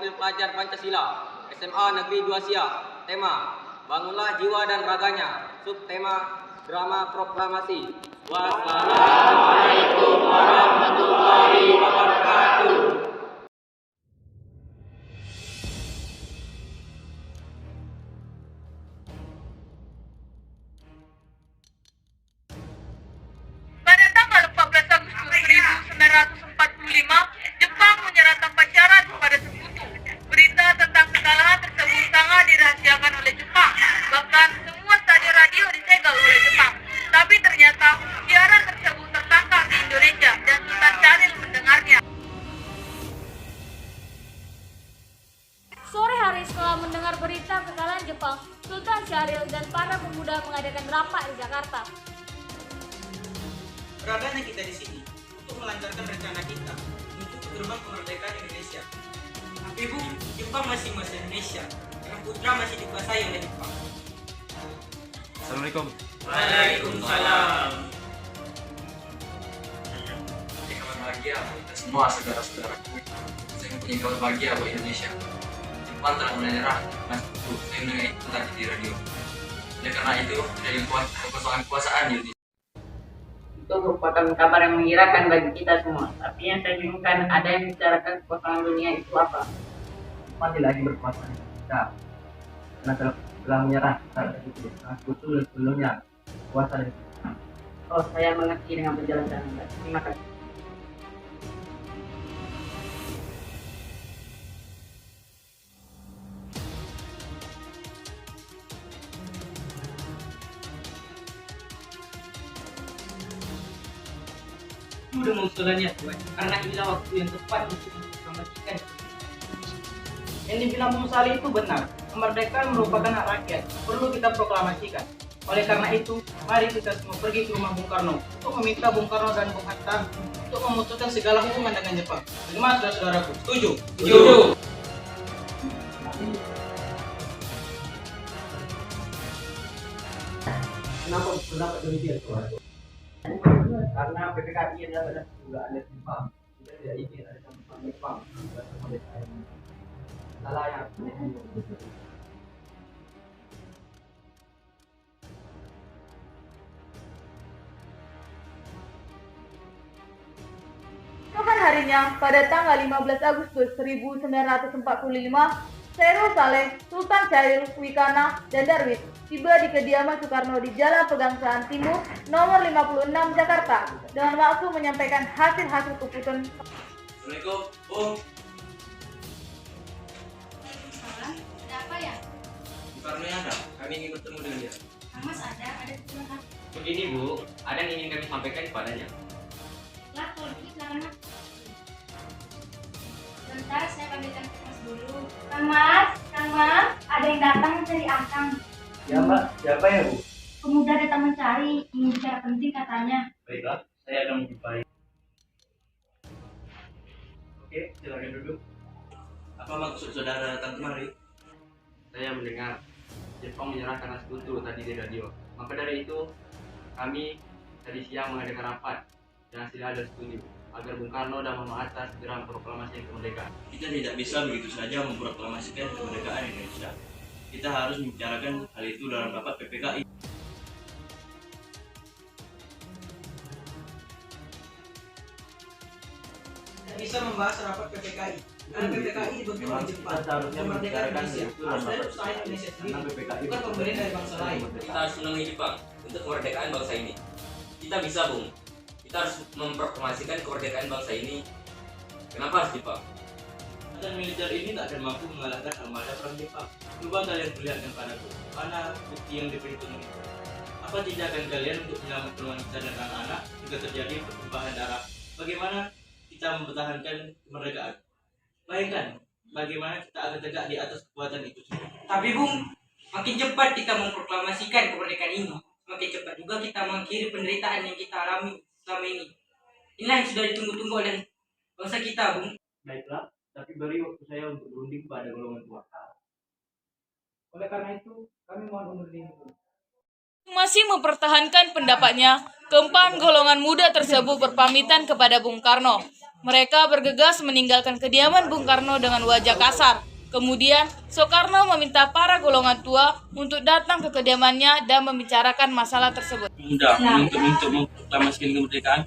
Wakil Pelajar Pancasila SMA Negeri 2 Siak. Tema: Bangunlah Jiwa dan Raganya. Subtema: Drama Proklamasi. Wassalamualaikum warahmatullahi wabarakatuh. Pada tanggal 14 Agustus 1945, Jepang menyerah tanpa syarat kepada Sekutu. Berita tentang kekalahan tersebut sangat dirahasiakan oleh Jepang. Bahkan semua stasiun radio disegel oleh Jepang. Tapi ternyata siaran tersebut tertangkap di Indonesia dan Sultan Syaril mendengarnya. Sore hari setelah mendengar berita kekalahan Jepang, Sultan Syaril dan para pemuda mengadakan rapat di Jakarta. Beradanya kita di sini untuk melancarkan rencana kita menuju ke gerbang kemerdekaan Indonesia. Tapi Bu, Jepang masih menguasai Indonesia. Yang putra masih dikuasai oleh Jepang. Assalamualaikum. Waalaikumsalam. Ini kabar bahagia buat kita semua saudara-saudaraku. Saya mempunyai kabar bahagia buat Indonesia. Jepang telah menyerah dengan Sekutu. Saya mendengar itu tadi di radio. Oleh karena itu, tidak dibuat kekosongan kekuasaan di Indonesia. Itu merupakan kabar yang menggirakan bagi kita semua. Tapi yang saya bingungkan, ada yang bicarakan kekosongan dunia itu apa? Jepang tidak lagi berkuasa di kita karena telah menyerah saat itu. Sekutu sebelumnya kuasa di kita. Oh, saya mengerti dengan penjelasan Anda. Terima kasih. Sudah mengusulannya Tuhan, karena inilah waktu yang tepat untuk memproklamasikan. Yang dibilang Bung Salih itu benar, kemerdekaan merupakan hak rakyat, perlu kita proklamasikan. Oleh karena itu, mari kita semua pergi ke rumah Bung Karno untuk meminta Bung Karno dan Bung Hatta untuk memutuskan segala hubungan dengan Jepang. Bagaimana saudara-saudaraku? Setuju? Setuju. Kenapa pendapat demikian, Tuhan? Karena PPKI adalah badan ketulaan dari Jepang. Kita tidak ingin ada campuran Jepang dalam kemerdekaan ini. Salah yang Keesokan harinya, pada tanggal 15 Agustus 1945, Syaril Saleh, Sultan Syaril, Wikana, dan Darwis tiba di kediaman Soekarno di Jalan Pegangsaan Timur, nomor 56, Jakarta, dengan maksud menyampaikan hasil-hasil keputusan. Assalamualaikum, Bung. Ada apa ya? Karena ada, kami ingin bertemu dengan dia. Mas ada keperluan apa? Begini Bu, ada yang ingin kami sampaikan kepadanya. Lah, kalau begitu silakan Mas. Bentar, saya panggilkan Mas dulu. Kang Mas, ada yang datang mencari Akang. ya Mbak, siapa ya Bu? Pemuda datang mencari, ingin bicara penting katanya. Baiklah, saya akan menjumpai. Oke, silakan duduk. Apa maksud saudara datang kemari? Saya mendengar Jepang menyerah karena Sekutu tadi di radio. Maka dari itu, kami tadi siang mengadakan rapat dan hasilnya ada setuju agar Bung Karno dan Mama Hatta segera memproklamasikan kemerdekaan. Kita tidak bisa begitu saja memproklamasikan kemerdekaan Indonesia. Kita harus membicarakan hal itu dalam rapat PPKI. Tidak bisa membahas rapat PPKI. Karena PPKI dibentuk oleh Jepang. Kemerdekaan Indonesia harus dari usaha Indonesia sendiri, bukan pemberian dari bangsa lain. Kita harus menangani Jepang untuk kemerdekaan bangsa ini. Kita bisa, Bung. Kita harus memproklamasikan kemerdekaan bangsa ini. Kenapa harus Jepang? Dan militer ini tak akan mampu mengalahkan armada perang Jepang. Coba kalian perlihatkan padaku, mana bukti yang diperhitungkan itu? Apa tindakan kalian untuk menyelamatkan wanita dan anak-anak jika terjadi pertumpahan darah? Bagaimana kita mempertahankan kemerdekaan? Bayangkan, bagaimana kita akan tegak di atas kekuatan itu semua. Tapi Bung, makin cepat kita memproklamasikan kemerdekaan ini, makin cepat juga kita mengakhiri penderitaan yang kita alami selama ini. Inilah yang sudah ditunggu-tunggu oleh bangsa kita, Bung. Baiklah, tapi beri waktu saya untuk berunding pada golongan kuasa. Oleh karena itu, kami mohon undur diri. Masih mempertahankan pendapatnya, keempat golongan muda tersebut berpamitan kepada Bung Karno. Mereka bergegas meninggalkan kediaman Bung Karno dengan wajah kasar. Kemudian, Soekarno meminta para golongan tua untuk datang ke kediamannya dan membicarakan masalah tersebut. Mudah untuk memproklamasikan kemerdekaan,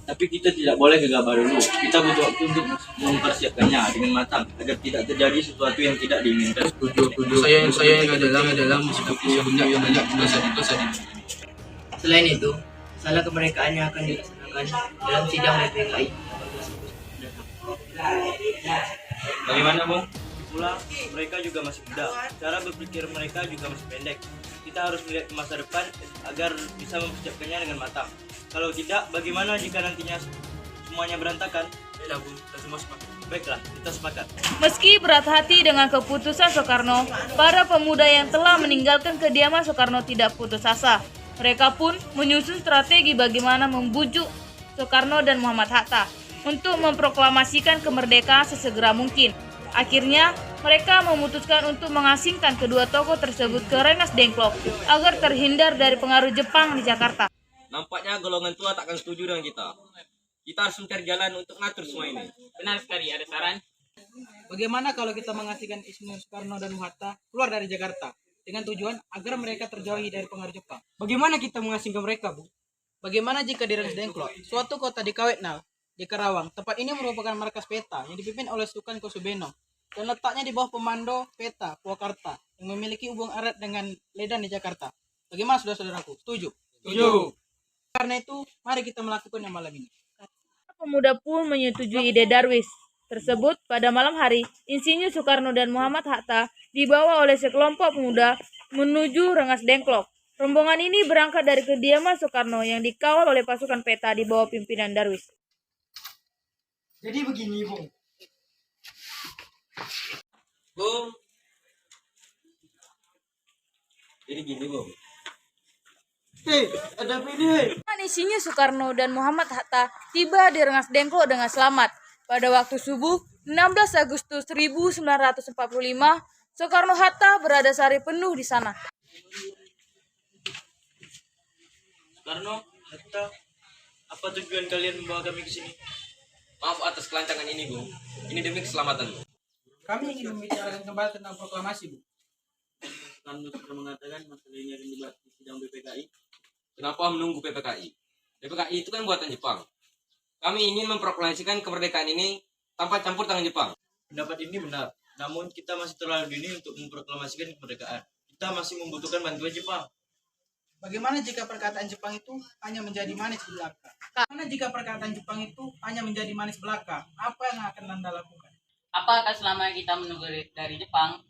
tapi kita tidak boleh gegabah dulu. Kita butuh waktu untuk mempersiapkannya dengan matang agar tidak terjadi sesuatu yang tidak diinginkan. Saya yang adalah mensikapi sebenarnya yang banyak dosa-dosa. Selain itu, salah kemerdekaannya akan dilaksanakan dalam sidang PPKI. Bagaimana, Bung? Pula, mereka juga masih muda. Cara berpikir mereka juga masih pendek. Kita harus melihat ke masa depan agar bisa mempersiapkannya dengan matang. Kalau tidak, bagaimana jika nantinya semuanya berantakan? Baiklah, Bung, kita semua sepakat. Baiklah, kita sepakat. Meski berat hati dengan keputusan Soekarno, para pemuda yang telah meninggalkan kediaman Soekarno tidak putus asa. Mereka pun menyusun strategi bagaimana membujuk Soekarno dan Muhammad Hatta untuk memproklamasikan kemerdekaan sesegera mungkin. Akhirnya, mereka memutuskan untuk mengasingkan kedua tokoh tersebut ke Rengas Dengklok agar terhindar dari pengaruh Jepang di Jakarta. Nampaknya golongan tua tak akan setuju dengan kita. Kita harus mencari jalan untuk ngatur semua ini. Benar sekali, ada saran? Bagaimana kalau kita mengasingkan Ismail Soekarno dan Hatta keluar dari Jakarta dengan tujuan agar mereka terjauhi dari pengaruh Jepang? Bagaimana kita mengasingkan mereka, Bu? Bagaimana jika di Rengas Dengklok, suatu kota di Kawetnal, di Karawang, tempat ini merupakan markas peta yang dipimpin oleh Sukan Kusubeno dan letaknya di bawah komando peta Purwakarta yang memiliki hubungan erat dengan Ledan di Jakarta. Bagaimana saudara-saudaraku? Setuju? Setuju. Karena itu, mari kita melakukannya malam ini. Pemuda pun menyetujui ide Darwis tersebut. Pada malam hari, Insinyur Soekarno dan Muhammad Hatta dibawa oleh sekelompok pemuda menuju Rengas Dengklok. Rombongan ini berangkat dari kediaman Soekarno yang dikawal oleh pasukan peta di bawah pimpinan Darwis. Jadi begini, Bung. Bung. Jadi gini, Bung. Hei, ada video. Insinyur Soekarno dan Muhammad Hatta tiba di Rengas Dengklok dengan selamat. Pada waktu subuh, 16 Agustus 1945, Soekarno-Hatta berada sehari penuh di sana. Soekarno, Hatta, apa tujuan kalian membawa kami ke sini? Maaf atas kelancangan ini, Bung. Ini demi keselamatanmu. Kami ingin membicarakan kembali tentang proklamasi, Bu. Soekarno sudah mengatakan masalah ini akan dibahas di sidang PPKI. Kenapa menunggu PPKI? PPKI itu kan buatan Jepang. Kami ingin memproklamasikan kemerdekaan ini tanpa campur tangan Jepang. Pendapat ini benar, namun kita masih terlalu dini untuk memproklamasikan kemerdekaan. Kita masih membutuhkan bantuan Jepang. Bagaimana jika perkataan Jepang itu hanya menjadi manis belaka? Bagaimana jika perkataan Jepang itu hanya menjadi manis belaka? Apa yang akan Anda lakukan? Apakah selama kita menunggu dari Jepang,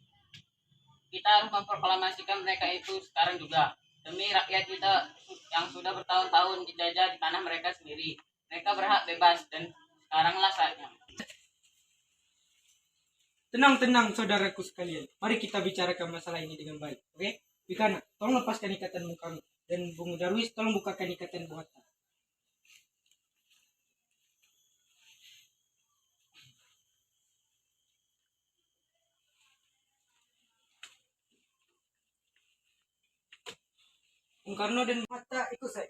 kita harus memproklamasikan mereka itu sekarang juga demi rakyat kita yang sudah bertahun-tahun dijajah di tanah mereka sendiri. Mereka berhak bebas dan sekaranglah saatnya. Tenang, saudaraku sekalian. Mari kita bicarakan masalah ini dengan baik. Oke? Bikana, tolong lepaskan ikatan Bung Karno. Dan Bung Darwis, tolong bukakan ikatan Bung Hatta. Bung Karno dan Bung Hatta, ikut saya.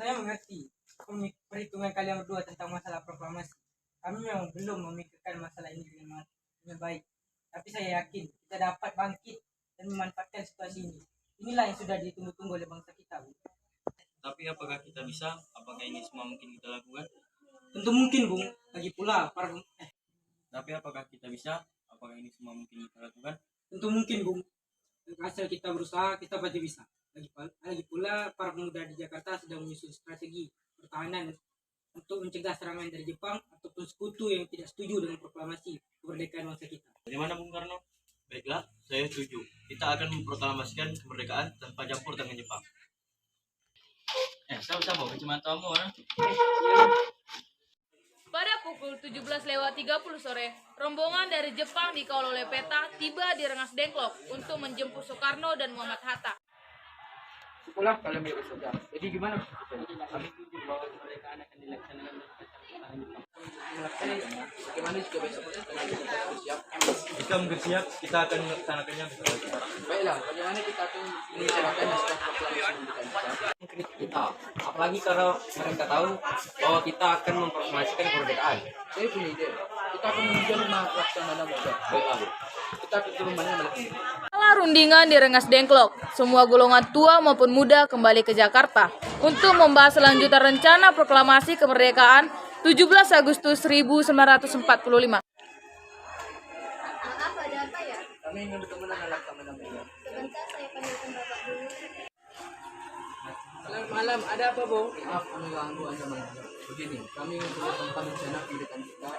Saya mengerti perhitungan kalian berdua tentang masalah proklamasi. Kami memang belum memikirkan masalah ini dengan baik. Tapi saya yakin kita dapat bangkit dan memanfaatkan situasi ini. Inilah yang sudah ditunggu-tunggu oleh bangsa kita, Bu. Tapi apakah kita bisa? Apakah ini semua mungkin kita lakukan? Tentu mungkin, Bung. Lagi pula, Tapi apakah kita bisa? Apakah ini semua mungkin kita lakukan? tentu mungkin, Bung. Asal kita berusaha, kita pasti bisa. Lagi pula, para pemuda di Jakarta sedang menyusun strategi pertahanan untuk mencegah serangan dari Jepang ataupun sekutu yang tidak setuju dengan proklamasi kemerdekaan bangsa kita. Bagaimana Bung Karno? Baiklah, saya setuju. Kita akan memproklamasikan kemerdekaan tanpa campur tangan Jepang. Sama-sama, kacamatamu, Pada pukul 17:30 sore, rombongan dari Jepang dikawal oleh peta tiba di Rengas Dengklok untuk menjemput Soekarno dan Muhammad Hatta. Syukurlah kalian baik saja. Jadi gimana? Kami setuju bahwa kemerdekaan akan dilaksanakan tanpa campur tangan Jepang. Bagaimana jika besok kita bersiap? Jika mungkin siap, kita akan melaksanakannya besok lagi. Baiklah, bagaimana kita akan menyelesaikan naskah proklamasi kemerdekaan kita, apalagi karena mereka tahu bahwa kita akan memproklamasikan kemerdekaan. Saya punya ide. Kita akan menunjuk 5 laksamana muda. Baiklah. Kita akan ke rumahnya malam ini. Setelah rundingan di Rengas Dengklok, semua golongan tua maupun muda kembali ke Jakarta untuk membahas selanjutan rencana proklamasi kemerdekaan 17 Agustus 1945. Maaf, ada apa ya? Kami ingin bertemu dengan laksamana muda. Sebentar saya panggilkan Bapak dulu. Selamat malam, ada apa, Bung? Maaf, kami ganggu Anda malam. Begini, kami ingin punya tentang rencana kemerdekaan kita.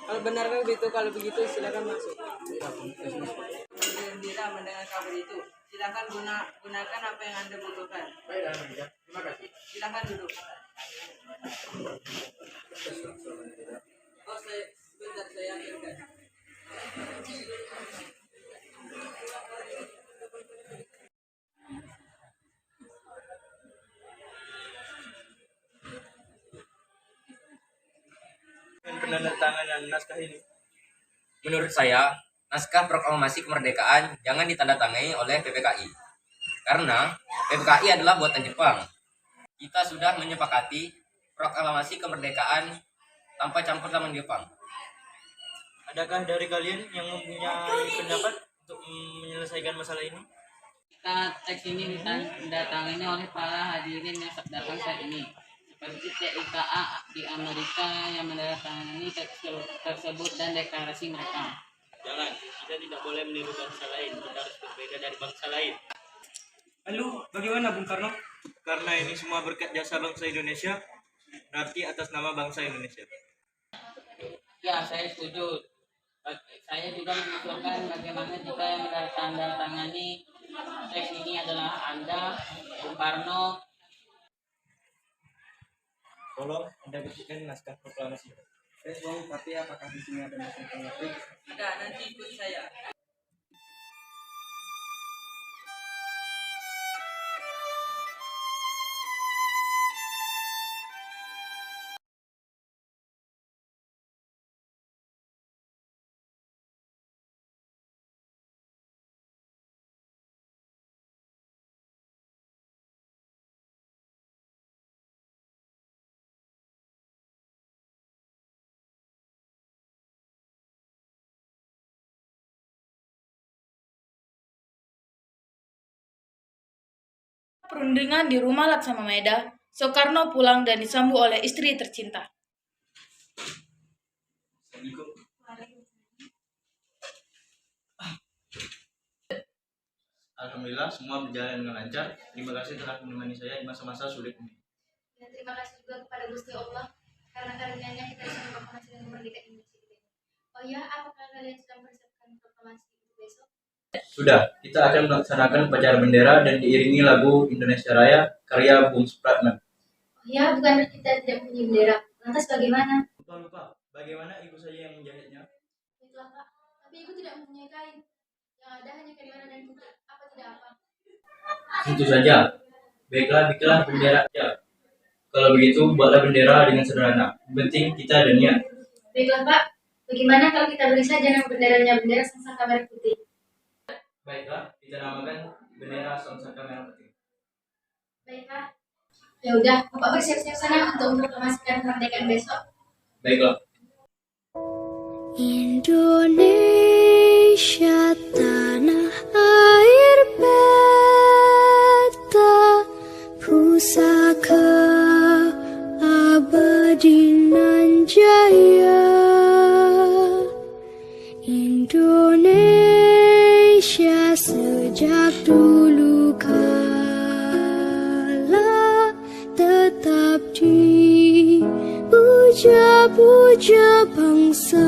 Kalau benarkah begitu? Kalau begitu silakan masuk. Gembira mendengar kabar itu. Silakan gunakan apa yang Anda butuhkan. Baiklah, terima kasih. Silakan duduk. Oh, sebentar saya ambilkan. Penandatanganan naskah ini. Menurut saya, naskah proklamasi kemerdekaan jangan ditandatangani oleh PPKI. Karena PPKI adalah buatan Jepang. Kita sudah menyepakati proklamasi kemerdekaan tanpa campur tangan Jepang. Adakah dari kalian yang mempunyai pendapat untuk menyelesaikan masalah ini? Kita teks ini ditandatangani oleh para hadirin yang datang saat ini. Seperti TIKA di Amerika yang menandatangani teks tersebut dan deklarasi mereka. Jangan, kita tidak boleh meniru bangsa lain. Kita harus berbeda dari bangsa lain. Lalu, bagaimana Bung Karno? Karena ini semua berkat jasa bangsa Indonesia, berarti atas nama bangsa Indonesia. Ya, saya setuju. Saya juga mengusulkan bagaimana jika yang menandatangani teks ini adalah Anda, Bung Karno. Tolong Anda ketikkan naskah proklamasi. Tapi apakah di sini ada mesin pengetik? Ada, nanti ikut saya. Perundingan di rumah Laksamana Meda, Soekarno pulang dan disambut oleh istri tercinta. Alhamdulillah semua berjalan dengan lancar. Terima kasih telah menemani saya di masa-masa sulit ini. Dan terima kasih juga kepada Gusti Allah karena karunia-Nya kita bisa memproklamasi kemerdekaan Indonesia ini. Oh ya, apakah kalian sudah mempersiapkan proklamasi itu besok? Sudah, kita akan melaksanakan upacara bendera dan diiringi lagu Indonesia Raya karya Bung Supratman. Oh ya, bukan kita tidak punya bendera. Lantas bagaimana? Lupa, bagaimana ibu saya yang menjahitnya? Baiklah Pak, tapi ibu tidak mempunyai kain. Yang ada hanya kain merah dan putih. Apa tidak apa? Tentu saja. Baiklah, bikinlah bendera saja. Kalau begitu, buatlah bendera dengan sederhana. Yang penting kita ada niat. Baiklah Pak, bagaimana kalau kita beri saja nama benderanya bendera Sangsaka Merah Putih? Baiklah, kita namakan bendera Sangsaka Merah Putih. Baiklah. Ya udah, Bapak bersiap-siap sana untuk memproklamasikan kemerdekaan besok. Baiklah. Indonesia tanah air beta pusaka abadi nan jaya. Indonesia sejak dulu kala tetap dipuja-puja bangsa.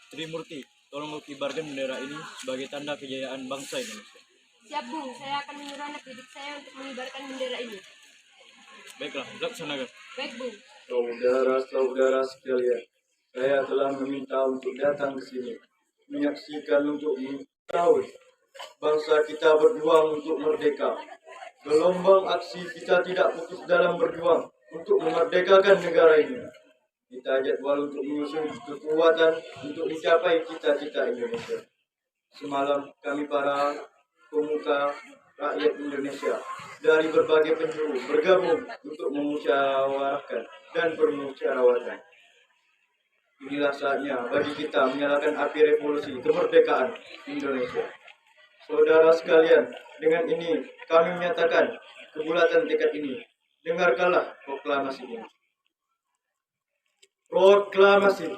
Trimurti, tolong kibarkan bendera ini sebagai tanda kejayaan bangsa Indonesia. Siap Bung, saya akan menyuruh anak didik saya untuk mengibarkan bendera ini. Baiklah, laksanakan. Baik Bung. Saudara-saudara sekalian, saya telah meminta untuk datang ke sini, menyaksikan untuk mengetahui Bangsa kita berjuang untuk merdeka. Gelombang aksi kita tidak putus dalam berjuang untuk memerdekakan negara ini. Kita jadwal untuk menyusun kekuatan untuk mencapai cita-cita Indonesia. Semalam kami para pemuka rakyat Indonesia dari berbagai penjuru bergabung untuk memusyawarahkan dan bermusyawarah. Inilah saatnya bagi kita menyalakan api revolusi kemerdekaan Indonesia. Saudara sekalian, dengan ini kami menyatakan kebulatan tekad ini. Dengarkanlah proklamasi ini. Proklamasi.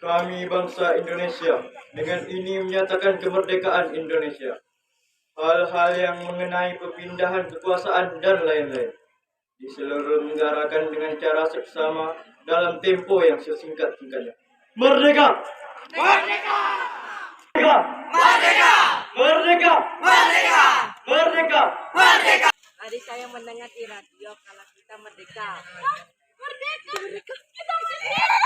Kami bangsa Indonesia dengan ini menyatakan kemerdekaan Indonesia. Hal-hal yang mengenai perpindahan kekuasaan dan lain-lain diselenggarakan dengan cara seksama dalam tempo yang sesingkat-singkatnya. Merdeka! Merdeka! Merdeka! Merdeka! Merdeka! Merdeka! Merdeka! Merdeka! Tadi saya mendengar di radio kalau kita merdeka. Merdeka! Merdeka! Kita merdeka!